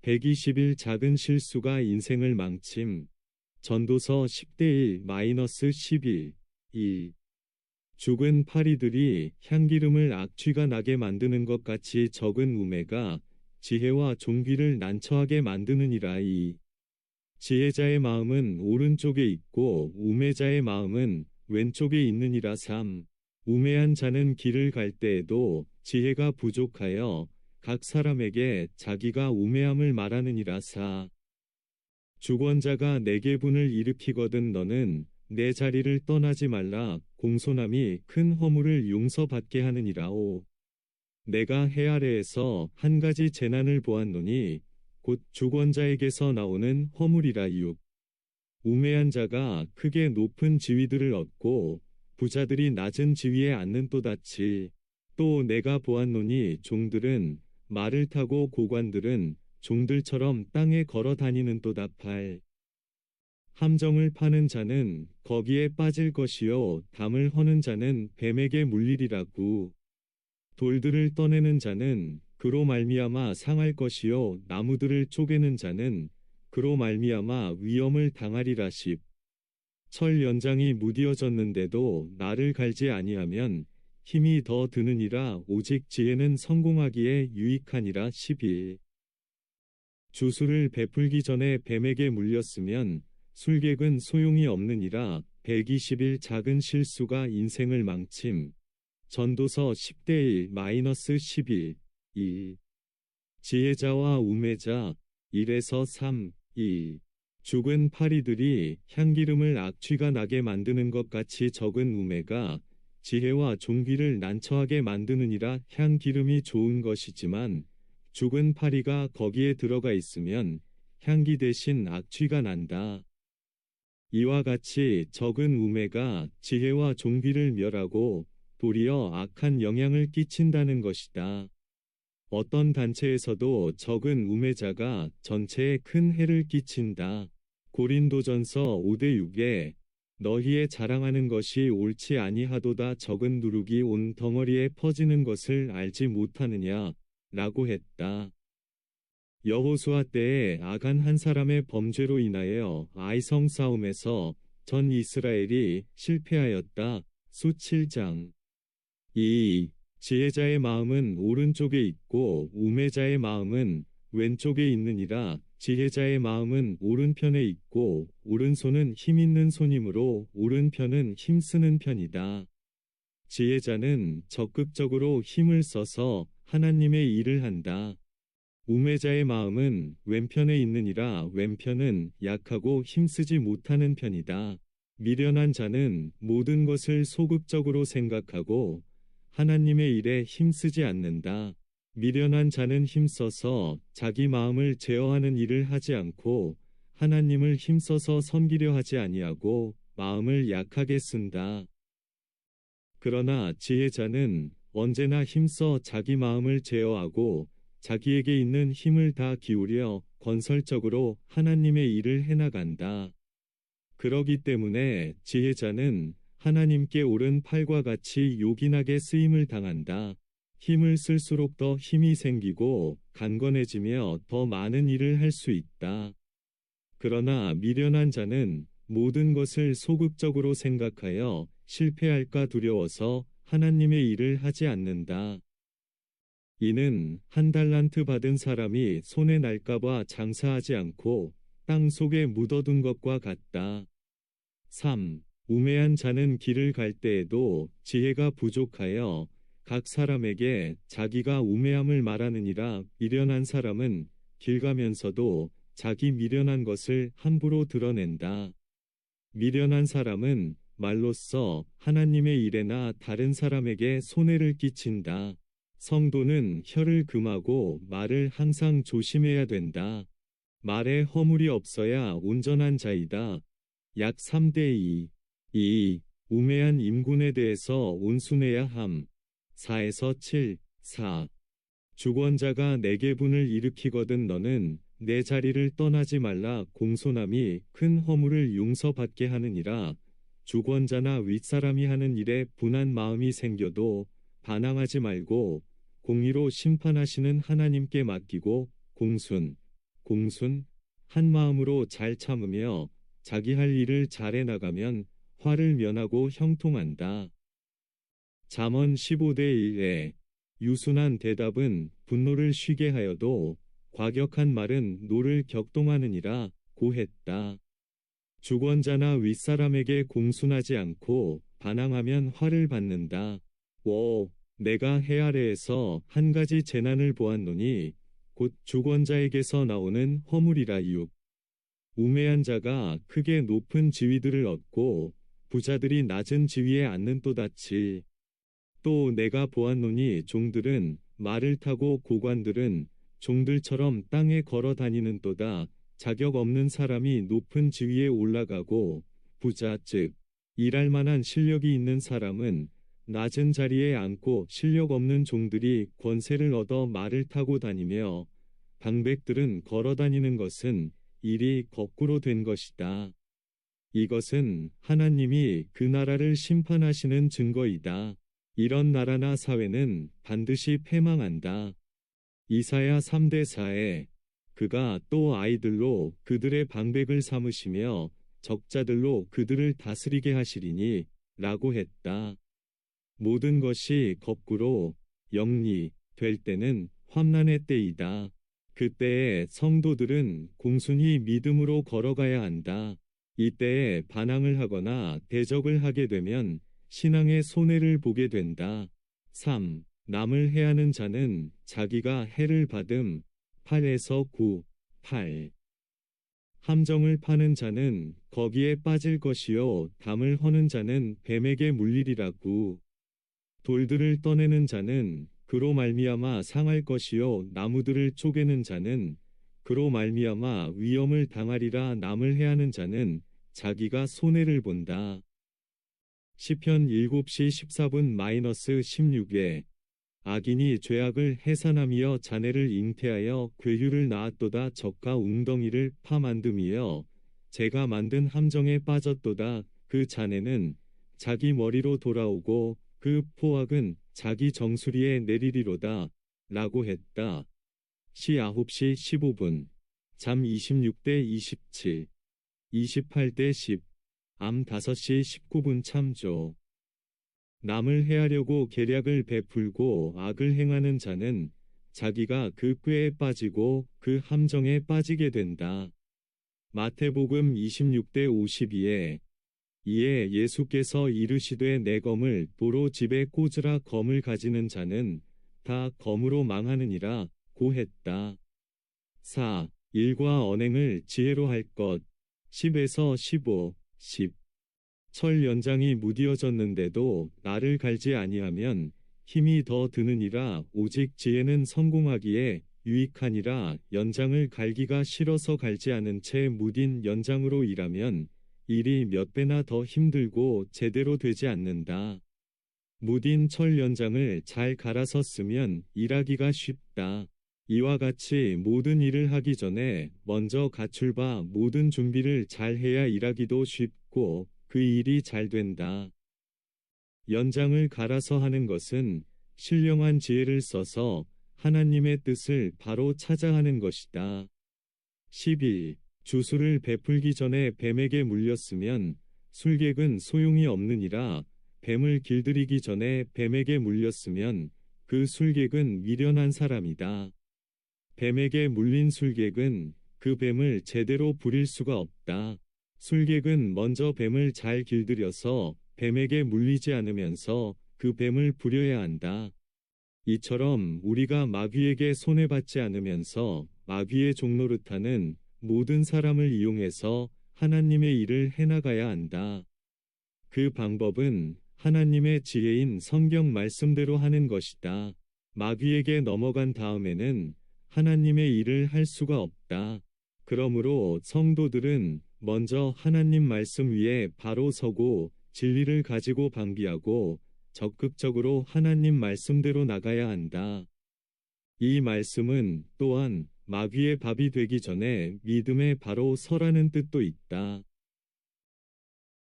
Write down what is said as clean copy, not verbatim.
120일 작은 실수가 인생을 망침. 전도서 10-1-11. 1. 죽은 파리들이 향기름을 악취가 나게 만드는 것 같이 적은 우매가 지혜와 존귀를 난처하게 만드느니라. 2. 지혜자의 마음은 오른쪽에 있고 우매자의 마음은 왼쪽에 있느니라. 3. 우매한 자는 길을 갈 때에도 지혜가 부족하여 각 사람에게 자기가 우매함을 말하느니라. 4. 주권자가 내게 분을 일으키거든 너는 내 자리를 떠나지 말라. 공손함이 큰 허물을 용서받게 하느니라. 5. 내가 해 아래에서 한 가지 재난을 보았노니 곧 주권자에게서 나오는 허물이라. 6. 우매한 자가 크게 높은 지위들을 얻고 부자들이 낮은 지위에 앉는도다. 7. 또 내가 보았노니 종들은 말을 타고 고관들은 종들처럼 땅에 걸어 다니는도다. 8. 함정을 파는 자는 거기에 빠질 것이요 담을 허는 자는 뱀에게 물리리라. 9. 돌들을 떠내는 자는 그로 말미암아 상할 것이요 나무들을 쪼개는 자는 그로 말미암아 위험을 당하리라. 10. 철 연장이 무디어졌는데도 나를 갈지 아니하면 힘이 더 드느니라. 오직 지혜는 성공하기에 유익하니라. 11. 주술을 베풀기 전에 뱀에게 물렸으면 술객은 소용이 없느니라. 120일 작은 실수가 인생을 망침. 전도서 10-1-11. 2. 지혜자와 우매자 1-3. 2. 죽은 파리들이 향기름을 악취가 나게 만드는 것 같이 적은 우매가 지혜와 존귀를 난처하게 만드느니라. 향기름이 좋은 것이지만 죽은 파리가 거기에 들어가 있으면 향기 대신 악취가 난다. 이와 같이 적은 우매가 지혜와 존귀를 멸하고 도리어 악한 영향을 끼친다는 것이다. 어떤 단체에서도 적은 우매자가 전체에 큰 해를 끼친다. 고린도전서 5-6에 너희의 자랑하는 것이 옳지 아니하도다. 적은 누룩이 온 덩어리에 퍼지는 것을 알지 못하느냐 라고 했다. 여호수아 때에 아간 한 사람의 범죄로 인하여 아이성 싸움에서 전 이스라엘이 실패하였다. 수 7장. 2. 지혜자의 마음은 오른쪽에 있고 우매자의 마음은 왼쪽에 있느니라. 지혜자의 마음은 오른편에 있고 오른손은 힘있는 손이므로 오른편은 힘쓰는 편이다. 지혜자는 적극적으로 힘을 써서 하나님의 일을 한다. 우매자의 마음은 왼편에 있느니라. 왼편은 약하고 힘쓰지 못하는 편이다. 미련한 자는 모든 것을 소극적으로 생각하고 하나님의 일에 힘쓰지 않는다. 미련한 자는 힘써서 자기 마음을 제어하는 일을 하지 않고 하나님을 힘써서 섬기려 하지 아니하고 마음을 약하게 쓴다. 그러나 지혜자는 언제나 힘써 자기 마음을 제어하고 자기에게 있는 힘을 다 기울여 건설적으로 하나님의 일을 해나간다. 그러기 때문에 지혜자는 하나님께 옳은 팔과 같이 요긴하게 쓰임을 당한다. 힘을 쓸수록 더 힘이 생기고 강건해지며 더 많은 일을 할 수 있다. 그러나 미련한 자는 모든 것을 소극적으로 생각하여 실패할까 두려워서 하나님의 일을 하지 않는다. 이는 한 달란트 받은 사람이 손에 날까봐 장사하지 않고 땅 속에 묻어둔 것과 같다. 3. 우매한 자는 길을 갈 때에도 지혜가 부족하여 각 사람에게 자기가 우매함을 말하느니라. 미련한 사람은 길 가면서도 자기 미련한 것을 함부로 드러낸다. 미련한 사람은 말로써 하나님의 일에나 다른 사람에게 손해를 끼친다. 성도는 혀를 금하고 말을 항상 조심해야 된다. 말에 허물이 없어야 온전한 자이다. 약 3-2. 2. 우매한 임군에 대해서 온순해야 함. 4-7. 4. 주권자가 내게 분을 일으키거든 너는 내 자리를 떠나지 말라. 공손함이 큰 허물을 용서받게 하느니라. 주권자나 윗사람이 하는 일에 분한 마음이 생겨도 반항하지 말고 공의로 심판하시는 하나님께 맡기고 공순, 공순, 한 마음으로 잘 참으며 자기 할 일을 잘해 나가면 화를 면하고 형통한다. 잠언 15대 1에 유순한 대답은 분노를 쉬게 하여도 과격한 말은 노를 격동하느니라 고했다. 주권자나 윗사람에게 공순하지 않고 반항하면 화를 받는다. 내가 해 아래에서 한 가지 재난을 보았노니 곧 주권자에게서 나오는 허물이라. 6. 우매한 자가 크게 높은 지위들을 얻고 부자들이 낮은 지위에 앉는도다치. 또 내가 보았노니 종들은 말을 타고 고관들은 종들처럼 땅에 걸어 다니는도다. 자격 없는 사람이 높은 지위에 올라가고 부자 즉 일할 만한 실력이 있는 사람은 낮은 자리에 앉고 실력 없는 종들이 권세를 얻어 말을 타고 다니며 방백들은 걸어 다니는 것은 일이 거꾸로 된 것이다. 이것은 하나님이 그 나라를 심판하시는 증거이다. 이런 나라나 사회는 반드시 패망한다. 이사야 3대 4에 그가 또 아이들로 그들의 방백을 삼으시며 적자들로 그들을 다스리게 하시리니 라고 했다. 모든 것이 거꾸로 영리 될 때는 환난의 때이다. 그때에 성도들은 공순히 믿음으로 걸어가야 한다. 이때에 반항을 하거나 대적을 하게 되면 신앙의 손해를 보게 된다. 3. 남을 해하는 자는 자기가 해를 받음. 8에서 9, 8. 함정을 파는 자는 거기에 빠질 것이요 담을 허는 자는 뱀에게 물리리라고. 돌들을 떠내는 자는 그로 말미암아 상할 것이요 나무들을 쪼개는 자는 그로 말미암아 위험을 당하리라. 남을 해하는 자는 자기가 손해를 본다. 시편 7시 14분 -16에 악인이 죄악을 해산하며 자네를 잉태하여 괴휴를 낳았도다. 적과 웅덩이를 파 만듦이여 제가 만든 함정에 빠졌도다. 그 자네는 자기 머리로 돌아오고 그 포악은 자기 정수리에 내리리로다. 라고 했다. 시 9시 15분 잠 26대 27 28대 10 암 5시 19분 참조. 남을 해하려고 계략을 베풀고 악을 행하는 자는 자기가 그 꾀에 빠지고 그 함정에 빠지게 된다. 마태복음 26대 52에 이에 예수께서 이르시되 내 검을 도로 집에 꽂으라. 검을 가지는 자는 다 검으로 망하느니라 고했다. 4. 일과 언행을 지혜로 할 것. 10에서 15, 10. 철 연장이 무디어졌는데도 나를 갈지 아니하면 힘이 더 드느니라. 오직 지혜는 성공하기에 유익하니라. 연장을 갈기가 싫어서 갈지 않은 채 무딘 연장으로 일하면 일이 몇 배나 더 힘들고 제대로 되지 않는다. 무딘 철 연장을 잘 갈아서 쓰면 일하기가 쉽다. 이와 같이 모든 일을 하기 전에 먼저 갖출 바 모든 준비를 잘 해야 일하기도 쉽고 그 일이 잘 된다. 연장을 갈아서 하는 것은 신령한 지혜를 써서 하나님의 뜻을 바로 찾아 하는 것이다. 11. 주술을 베풀기 전에 뱀에게 물렸으면 술객은 소용이 없느니라. 뱀을 길들이기 전에 뱀에게 물렸으면 그 술객은 미련한 사람이다. 뱀에게 물린 술객은 그 뱀을 제대로 부릴 수가 없다. 술객은 먼저 뱀을 잘 길들여서 뱀에게 물리지 않으면서 그 뱀을 부려야 한다. 이처럼 우리가 마귀에게 손해받지 않으면서 마귀의 종노릇하는 모든 사람을 이용해서 하나님의 일을 해나가야 한다. 그 방법은 하나님의 지혜인 성경 말씀대로 하는 것이다. 마귀에게 넘어간 다음에는 하나님의 일을 할 수가 없다. 그러므로 성도들은 먼저 하나님 말씀 위에 바로 서고 진리를 가지고 방비하고 적극적으로 하나님 말씀대로 나가야 한다. 이 말씀은 또한 마귀의 밥이 되기 전에 믿음에 바로 서라는 뜻도 있다.